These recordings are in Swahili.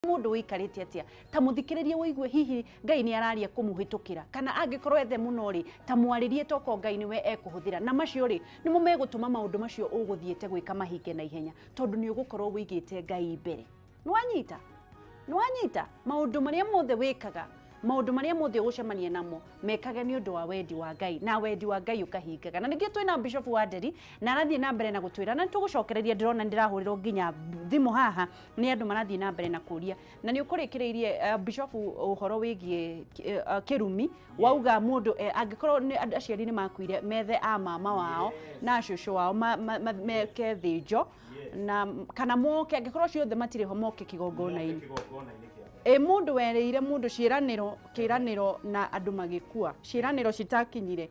mundu wikarite atia ta muthikiririe wigue hihi Ngai ni araria kumuhitukira kana angikorwo ethe muno ri ta mwaririe toko Ngai ni we ekuhuthira na macio ri ni mo megutuma maundu macio uguthiete gwika mahinge na ihenya tondu ni ugukorwo wigite Ngai mbere nwanyita maundu maria mothe wikaga maundu maria mothe ugucemania namo mekage ni undu wa wendi wa Ngai na wendi wa Ngai ukahingaga na ningĩ twina Bishop wa Nderi na arathie na mbere na gutwira na tugucokereria ndirona ndirahurirwo nginya thimu haha ni andu marathie na mbere na kuria na ni ukurikireirie Bishop uhoro wigie kirumi wauga mundu angikorwo ni aciari ni makuire methe a mama wao na shushu wao meke thinjo na kana moke angikorwo ciothe matire ho moke kigongona-ini mundu wereire mundu kiraniro na andu magikua ciraniro citakinyire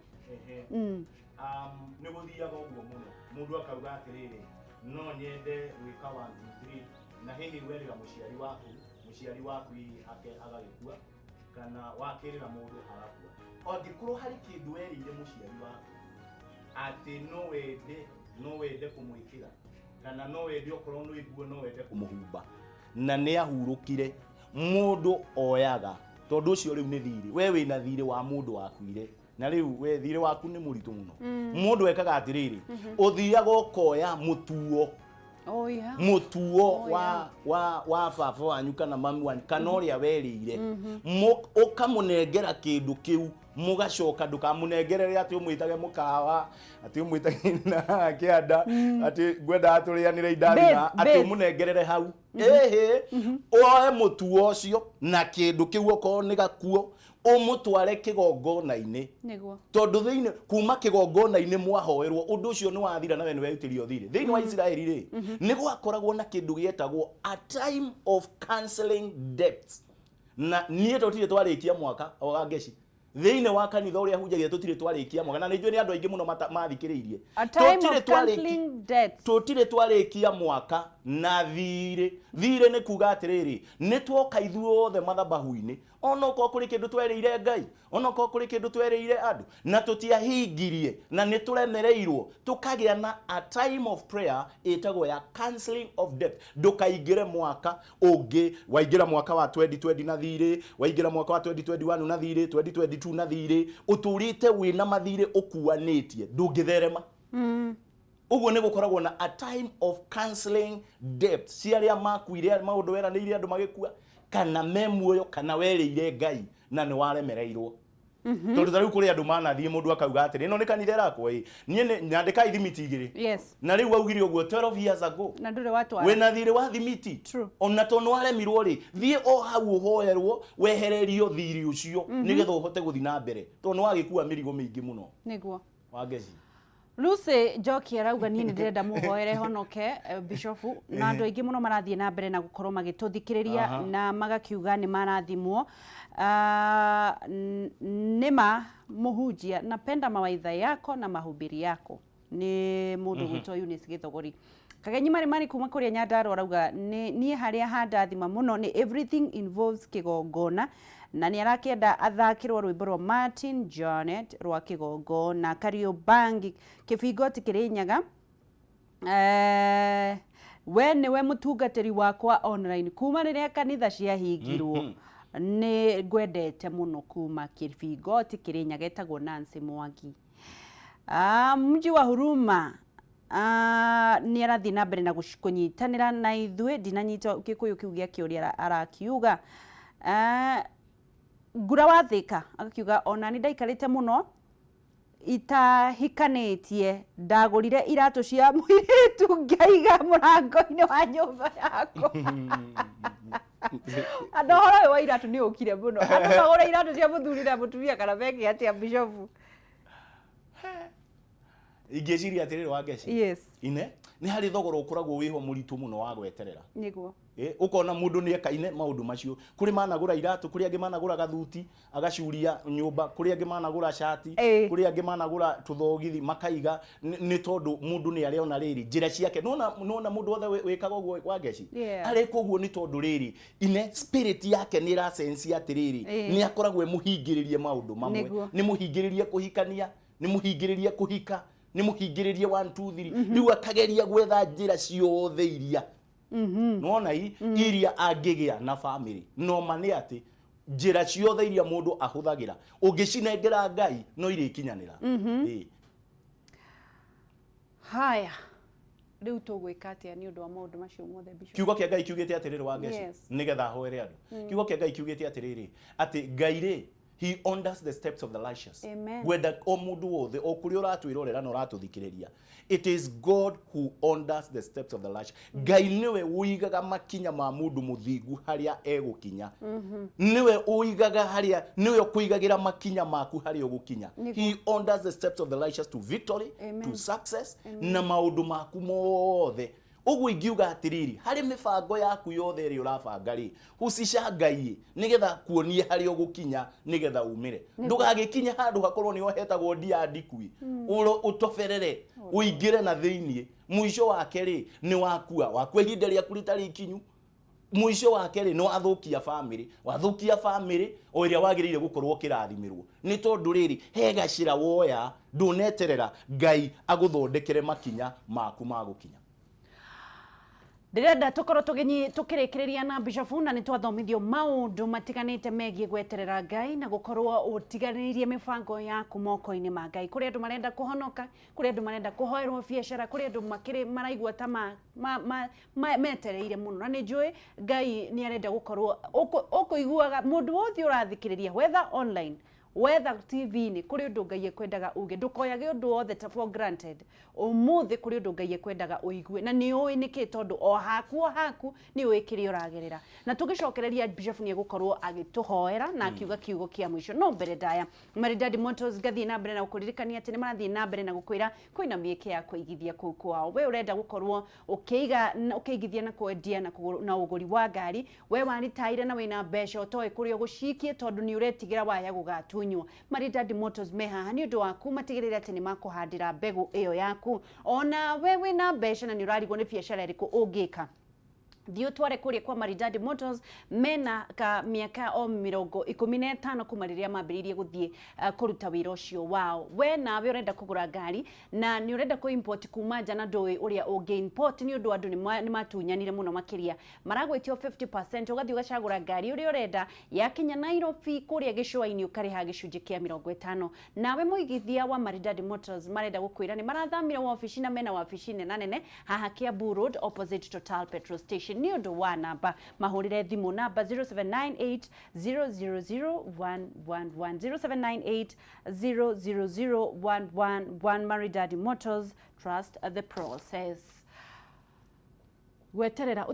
ni guthiaga uguo muno mundu akauga atiriri no nyende gwika 1 2 3 na hihi werira muciari waku agagikua kana wakirira mundu agakua ongikorwo hari kindu werire muciari waku ati no wende kumwikira kana no wende okorwo no iguo no wende kumuhumba na ni ahurukire mundu oyaga tondu ucio riu ni thiri we wina thiri wa mundu wakuire na riu we thiri waku ni muritu muno mundu ekaga atiriri uthiaga ukoya mutuo mutuo wa baba wanyu kana mami wanyu kana uria werire ukamunengera kindu kiu mugacoka ndukamunengerere ati umwitage mukawa ati umwitage na kianda ati gwenda aturianire indabina ati umunengerere hau oe mutuo ucio na kindu kiu oko ni gakuo umutware kigongona-ini niguo tondu thiini kuma kigongona-ini mwahoerwo undu ucio ni wathira na we ni weyutirio thiri thiini wa Israeli ri ni gwakoragwo na kindu gietagwo a time of cancelling debts na nie totire twarikia mwaka ogangeci thiini wa kanitha uria hunjagia tutire twarikia mwaka na nijue ni andu aingi muno mathikiriirie tutire twarikia mwaka na thire ni kuga atiriri ni twoka ithuothe mathabahu-ini onoko kuri kindu twereire Ngai onoko kuri kindu twereire andu na tutiahingirie na ni turemereirwo tukagia na a time of prayer etagwo ya cancelling of debt ndukaingire mwaka ungi waingira mwaka wa 2020 na thire waingira mwaka wa 2021 na thire 2022 na thire uturite wina mathire ukuanitie ndungitherema uguo ni gukoragwo na a time of cancelling debt ciaria makuire maundu weraniire andu magikua kana memuoyo kana wereire Ngai na ni waremereirwo tondu tariu kuri andu manathie mundu akauga atiri ino ni kanitha rakwo nie nyandika ithimiti igiri na riu augire uguo 12 years ago na ndure watu wena thire wa thimiti ona tondu waremirwo ri thie o hau uhoerwo wehererio thiri ucio nigetha uhote guthi na mbere tondu wagikua mirigo mingi muno niguo wageci Lucy Joki arauga ni ndirenda muhoere honoke Bishop na andu aingi muno marathie na mbere na gukorwo magituthikiriria na magakiuga ni marathimwo nima muhujia napenda mawaidha yako na mahubiri yako ni mundu gwitwo Eunice Githogori kagenyi mari kuma kuria Nyandarua arauga ni haria handathima muno ni everything involves kigongona na ni arakenda athakirwo rwimbo rwa Martin Janet rwa kigongona Kariobangi Kibingoti Kirinyaga we niwe mutungatiri wakwa online kuma riria kanitha ciahingirwo ni gwendete muno kuma Kibingoti Kirinyaga etagwo Nancy Mwangi mji wa Huruma ni arathi na mbere na kunyitanira na ithue dinanyita Gikuyu kiu gia kiuria arakiuga ngura wathika akakiuga ona ni ndaikarite muno itahikanetie ndagurire iratu cia mwiritu ngaiga murango-ini wa nyumba yako adohora wa iratu ni ukire muno andogora iratu cia muthurire mutumia kana beki atia Bishop ingeciria atiriri wageci ine ni hari thogoro ukoragwo wiho muritu muno wa gweterera niguo ukona mundu ni ekaine maundu macio kuri managura iratu kuri angi managura gathuti agacuria nyumba kuri angi managura shati kuri angi managura tuthogithi makaiga ni tondu mundu ni ariona riri njira ciake nona mundu othe wikaga uguo wageci areka uguo ni tondu riri ine spirit yake ni ra sense atiriri ni akoragwo muhingiririe maundu mamwe ni muhingiririe kuhikania ni muhingiririe kuhika ni muhingiririe 1 2 3 riu akageria gwetha njira ciothe iria Nona iria angigia na family no mane ati njira ciothe iria mundu ahuthagira ungicinengera Ngai no irikinyanira. Haya riu tugwika atia ni undu wa maundu macio mothe Bishop? Kiugo kia Ngai kiugite atiriri wa ngeci nigetha hoere andu. Kiugo kia Ngai kiugite atiriri ati Ngai ri he honors the steps of the righteous. Whether o mundu wothe o kuri uratwirorera na uratuthikiriria, it is God who honors the steps of the righteous. Ngai niwe uigaga makinya ma mundu muthingu haria egukinya. Niwe uigaga haria, niwe kuigagira makinya maku haria ugukinya. He honors the steps of the righteous to victory, to success, na maundu maku mothe. Ugu ingiuga atiriri hari mibango yaku yothe ri urabanga ri ucicangaie nigetha kuonie hari ugukinya nigetha umire. Ndugagikinya handu hakorwo ni ohetagwo ndia ndikui utoferere uingire na thiini muico wake ri ni wakua ihinda ria kurita rikinyu. Muico wake ri no athukia family o iria wagirire gukorwo kirathimirwo ni tondu riri hega cira woya nduneterera Ngai aguthondekere makinya maku magukinya. Ndirenda tukorwo tukirikiria na Bishop na ni twathomithio maundu matiganite megie gweterera Ngai na gukorwo utiganirie mibango yaku moko-ini ma Ngai. Kuri andu marenda kuhonoka, kuri andu marenda kuhoerwo biashara, kuri andu makiri maraigua ta metereire muno, na ni njui Ngai ni arenda gukorwo ukuiguaga mundu wothe urathikiriria whether online whether TV ni kuri undu Ngai ekwendaga uge ndukoyage undu wothe ta for granted. Umuthi kuri undu Ngai ekwendaga uigue na ni oi niki tondu o haku ni wikiri uragerera. Na tugicokereria Bishop ni gukorwo agituhoera na akiuga kiugo kia mwisho no mbere daya Maridadi Motors gathi na mbere na gukuririkania ati ni marathi na mbere na gukwira kwina mieke ya kuigithia kuu kwao. We urenda gukorwo ukiigithia na kwendia na uguri wa ngari, we waritaire na wina mbeca utoe kuri ugucikie tondu ni uretigira waya gugatu Maridadi Motors mehaha ni undu waku matigirire ati ni makuhandira mbegu iyo yaku. Ona wewe na mbeca na ni urarigwo ni biashara iriku ungika, thiu tware kuria kwa Maridadi Motors mena ka miaka o 15 kuma riria mambiririe guthie kuruta wira ucio wao. We nawe urenda kugura ngari na ni urenda ku import kuma nja na ndoi uria unge import ni undu andu ni matunyanire muno makiria maragwetio 50%. ugathi ugacagura ngari uria urenda yakinya Nairobi kuria gicua-ini ukariha gicunji kia 50. Nawe muigithia wa Maridadi Motors marenda gukwira ni marathamira wabici na mena wabici nene haha Kiambu Road opposite Total Petrol Station. Ni undu wa namba mahurire thimu namba 0798000111 0798000111. Maridadi Motors, trust the process. Gweterera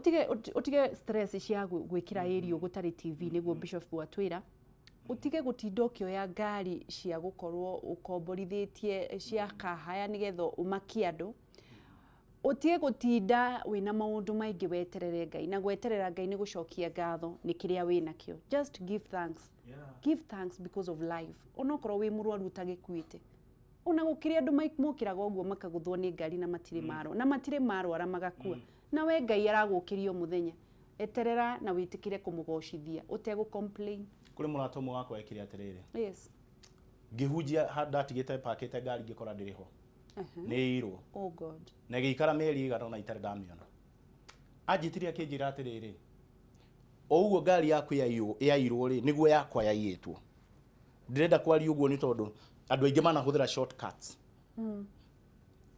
utige stress cia gwikira area gutari TV niguo Bishop watwira utige gutinda ukioya ngari cia gukorwo ukomborithitie cia kahaya nigetho umakia andu. Utige gutinda wina maundu maingi weterere Ngai, na gweterera Ngai ni gucokia ngatho ni kiria wina kio. Just give thanks. Give thanks because of life. Onokorwo wi murwaru utagikuite ona gukiria andu mukiraga uguo makaguthwo ni ngari na matire maro na matire maro ara magakua na we Ngai aragukirio muthenya eterera na witikire kumugoshithia utego complain. Kuri muratomo wako ekire atiriri yes ngihunjia hadatigite pakete ngari ngikora ndiriho ni irwo oh God na gikara meri igana na itare ndamiona ajitiria kinjira atiriri ougo ngari yaku ya irwo ri niguo yakwa yaiyetwo ndirenda kwari uguo ni tondu andu aingi manahuthira shortcuts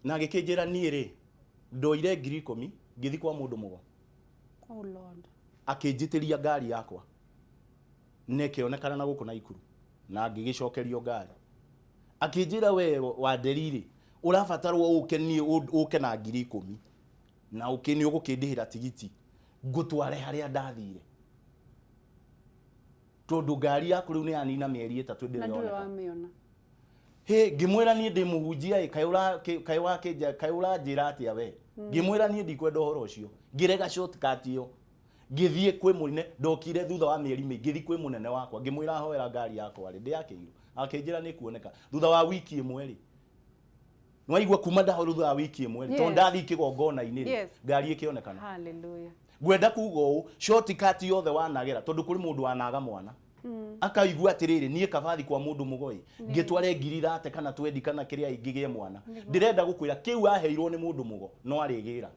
na gikinjira ni ri ndoire 10,000 ngithi kwa mundu mugo oh Lord akinjitiria ngari yakwa nekionekana na guku na ikuru na ngigicokerio ngari akinjira we wa deriri urafatarwo ukeni uke na 10,000 na ukeni ugukindihira tigiti ngutware haria ndathire tondu ngari yaku riu ni anina mieri 3 ndiriona he ngimwira ni ndi muhunjia kayura njira atia we ngimwira ni ndikwenda horo ucio ngirega shortcut iyo ngithie kwi munene ndokire thutha wa mieri mingi ngithie kwi munene wakwa ngimwira hoera ngari yakwa ri ndiakiirwo akinjira ni kuoneka thutha wa wiki imwe ri nwaigwa kuma ndaho thutha wa wiki imwe ri to ndathi kigongona-ini ngari ikionekana hallelujah gwenda kugo shortcut yothe wanagera tondu kuri mundu wanaga mwana akaigua atiriri nie kabathi kwa mundu mugoi ngitware ngirira ate kana twendi kana kiria ingigie mwana ndirenda gukwira kiu aheirwo ni mundu mugo no arigira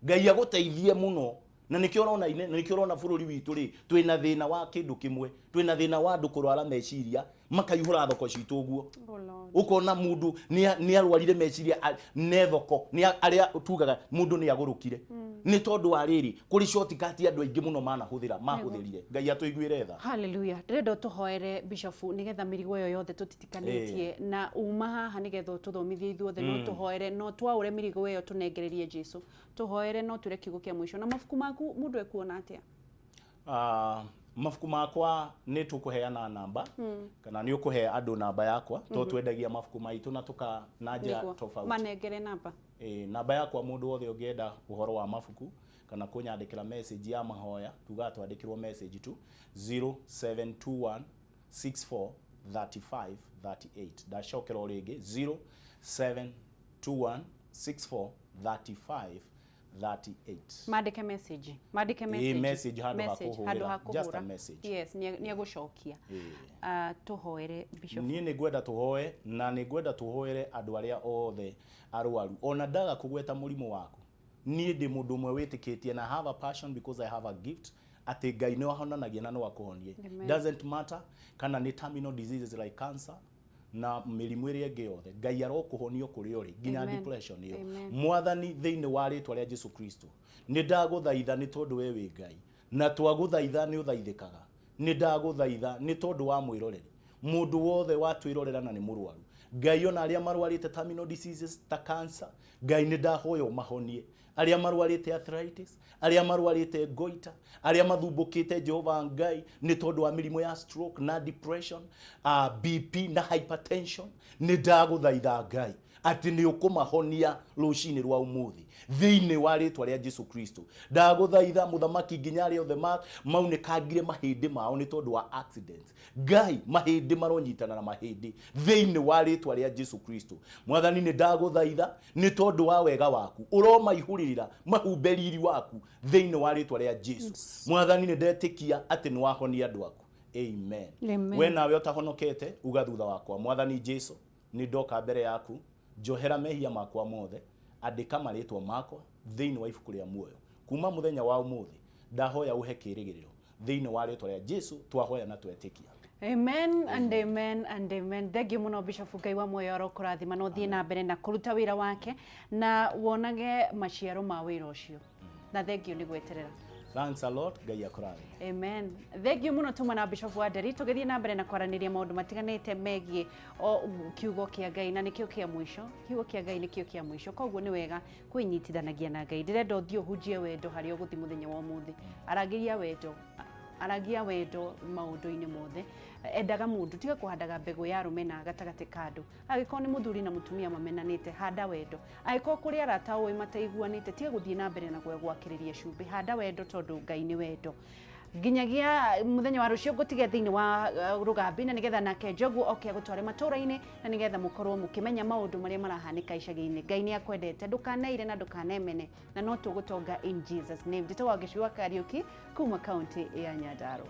Ngai aguteithie muno na nikio urona nikio urona bururi witu ri twina thina wa kindu kimwe twina thina wa andu kurwara meciria makaihura thoko citu guo ukona mundu ni arwarire meciria ne thoko ni aria tugaga mundu ni agurukire ni tondu ariri kuri shortcut andu aingi muno mana huthira mahuthirire Ngai atuiguire tha. Hallelujah. Ndendo tuhoere bishop nigetha mirigo yo yothe tutitikanetie na uma haha nigetha tuthomithie ithuothe no tuhoere no twaure mirigo yo tunengererie Jesu tuhoere no ture kiugo kia mwisho na mafuku maku mundu ekuona atia. Mafuku makwa ni tukuheana namba kana ni ukuhe andu namba yakwa to twendagia mafuku maitu na tuka naja tofauti manengere namba namba yakwa mundu wothe ungienda uhoro wa mafuku kana kunyandikira message ya mahoya tuga twandikirwo message tu 0721 64 35 38 ndacokera ringi 0721 64 35 38 mandike message message hando hakuhura just a message yes ni agucokia tuhoere bishop ni ngwenda tuhoe na ni ngwenda tuhoere andu aria othe arwaru ona ndaga kugweta murimu waku ni ndi mundu mwe witikitie na have a passion because I have a gift ati Ngai ni wahonanagia na no akuhonie doesn't matter kana ni terminal diseases like cancer na mirimu iri ingi yothe Ngai arokuhonio kuri uri ginya depression iyo mwathani thiini wa ritwa ria Jesu Kristo ni ndaguthaitha ni tondu we wi Ngai na twaguthaitha ni uthaithikaga ni ndaguthaitha ni tondu wa mwiroreri mundu wothe watwirorera na ni murwaru Ngai ona aria marwarite terminal diseases ta cancer Ngai ni ndahoyo mahonie aria marwarite arthritis aria marwarite goita aria mathumbukite Jehova Ngai ni tondu wa mirimo ya stroke na depression BP na hypertension ni ndaguthaitha Ngai ati ni ukumahonia rucini rwa umuthi thiini wa ritwa ria Jesu Kristo ndaguthaitha muthamaki nginya ri othe maunekangire mahindi mao ni tondu wa accidents Ngai mahindi maronyitana na mahindi thiini wa ritwa ria Jesu Kristo mwathani ni ndaguthaitha ni tondu wa wega waku uroma ihurira mahumberiri waku thiini wa ritwa ria Jesu mwathani ni ndetikia ati ni wahonia andu aku amen we nawe utahonokete uga thutha wakwa mwathani Jesu ni ndoka mbere yaku njohera mehia makwa mothe andika maritwa makwa thiini wa ibuku ria muoyo kuma muthenya wa umuthi ndahoya uhe kirigiriro thiini wa ritwa ria Jesu twahoya na twetikia amen and amen and amen thegi muno bishop Ngai wa muoyo arokurathima no thie na mbere na kuruta wira wake na wonage maciaro ma wira ucio na thegi ni gweterera. Thanks a lot. Ngai akurathime. Amen. Thegio muno tuma na Bishop wa Nderi tugithie na mbere na kwaraniria maundu matiganite megie o kiugo kia Ngai na nikio kia mwisho. Kiugo kia Ngai nikio kia mwisho. Koguo ni wega kwinyitithanagia na Ngai. Ndirenda uthio hujie wendo hari uguthi muthenya wa umuthi. Aragia wendo maundu-ini mothe endaga mundu tiga kuhandaga mbegu ya rumena gatagati kandu agiko ni muthuri na mutumia mamenanite handa wendo agiko kuri arata oi mateiguanite tiga guthie na mbere na gwakiriria cumbi handa wendo tondu Ngai ni wendo ginyagia muthenya wa rucio gutige thiini wa rugambi na nigetha nake Njogu oke gutware matura-ini na nigetha mukorwo mukimenya maundu maria marahanika icagi-ini Ngai ni akwendete ndukaneire na ndukanemene na no tugutonga in Jesus name nditawa Gicua Kariuki kuma county ya Nyandarua.